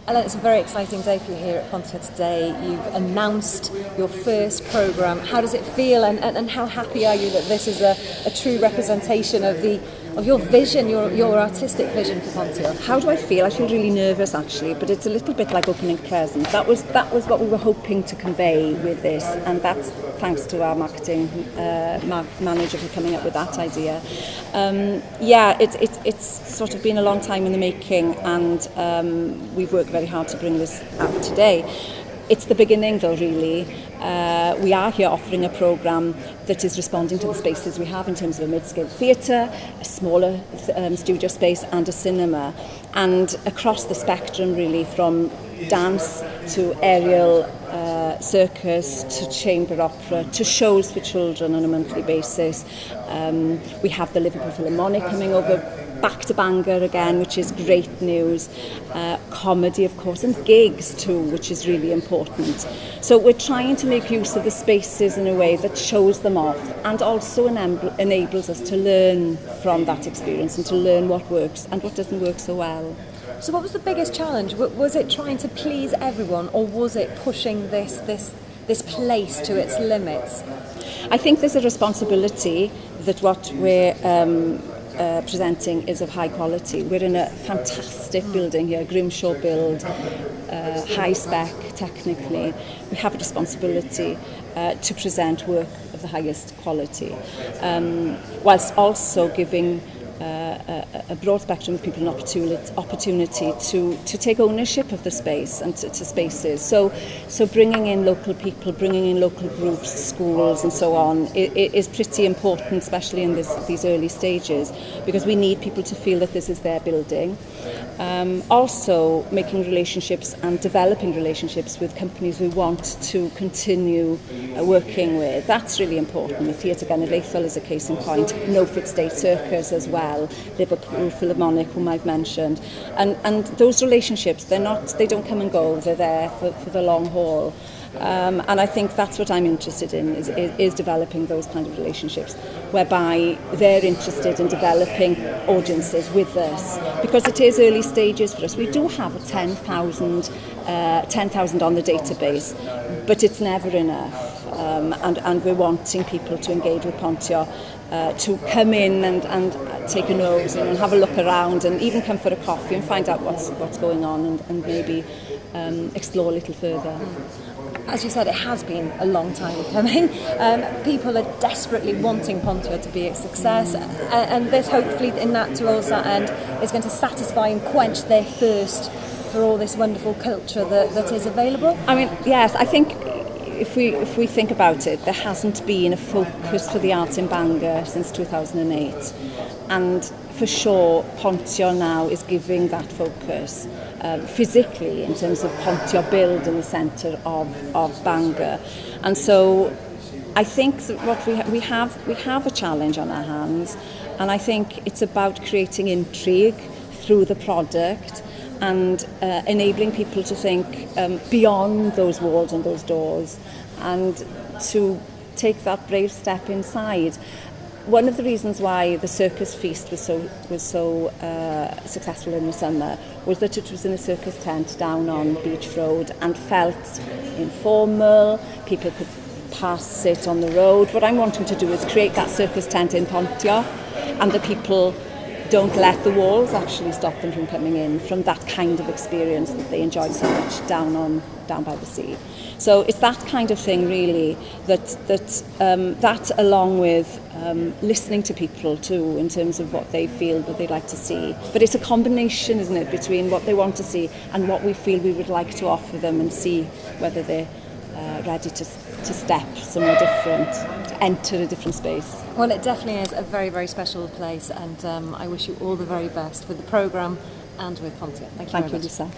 Ellen, it's a very exciting day for you here at Pontio today. You've announced your first programme. How does it feel, and how happy are you that this is a true representation of your vision, your artistic vision for Pontio? How do I feel? I feel really nervous actually, but it's a little bit like opening a present. That was what we were hoping to convey with this, and that's thanks to our marketing manager for coming up with that idea. It's sort of been a long time in the making, and we've worked very hard to bring this out today. It's the beginning though, really. We are here offering a programme that is responding to the spaces we have in terms of a mid-scale theatre, a smaller studio space and a cinema. And across the spectrum really, from dance to aerial circus to chamber opera to shows for children on a monthly basis. We have the Liverpool Philharmonic coming over back to Bangor again, which is great news. Comedy, of course, and gigs too, which is really important. So we're trying to make use of the spaces in a way that shows them off and also enables us to learn from that experience and to learn what works and what doesn't work so well. So what was the biggest challenge? Was it trying to please everyone, or was it pushing this place to its limits? I think there's a responsibility that what we're presenting is of high quality. We're in a fantastic building here, Grimshaw build, high spec technically. We have a responsibility to present work of the highest quality, whilst also giving a broad spectrum of people an opportunity to take ownership of the space and to spaces. So bringing in local people, bringing in local groups, schools and so on is pretty important, especially in these early stages, because we need people to feel that this is their building. Also making relationships and developing relationships with companies we want to continue working with. That's really important. The Theatre Genedlaethol is a case in point. Norfolk State Circus as well. Liverpool Philharmonic, whom I've mentioned, and those relationships, they don't come and go. They're there for the long haul, and I think that's what I'm interested in is developing those kind of relationships, whereby they're interested in developing audiences with us, because it is early stages for us. We do have a 10,000 on the database, but it's never enough, and we're wanting people to engage with Pontio, to come in and take a nose and have a look around, and even come for a coffee and find out what's going on, and maybe explore a little further. As you said, it has been a long time coming. People are desperately wanting Pontio to be a success, and this hopefully in that towards that end is going to satisfy and quench their thirst for all this wonderful culture that is available. I mean, yes, I think if we think about it, there hasn't been a focus for the arts in Bangor since 2008, and for sure Pontio now is giving that focus physically in terms of Pontio build in the centre of Bangor. And so I think that what we have a challenge on our hands, and I think it's about creating intrigue through the product and enabling people to think beyond those walls and those doors, and to take that brave step inside. One of the reasons why the Circus Feast was so successful in the summer was that it was in a circus tent down on Beach Road and felt informal. People could pass it on the road. What I'm wanting to do is create that circus tent in Pontio, and the people don't let the walls actually stop them from coming in, from that kind of experience that they enjoyed so much down by the sea. So it's that kind of thing really that along with listening to people too, in terms of what they feel that they'd like to see. But it's a combination, isn't it, between what they want to see and what we feel we would like to offer them, and see whether they're ready to step somewhere different, to enter a different space. Well, it definitely is a very, very special place, and I wish you all the very best with the programme and with Pontio. Thank you very much. Lisa.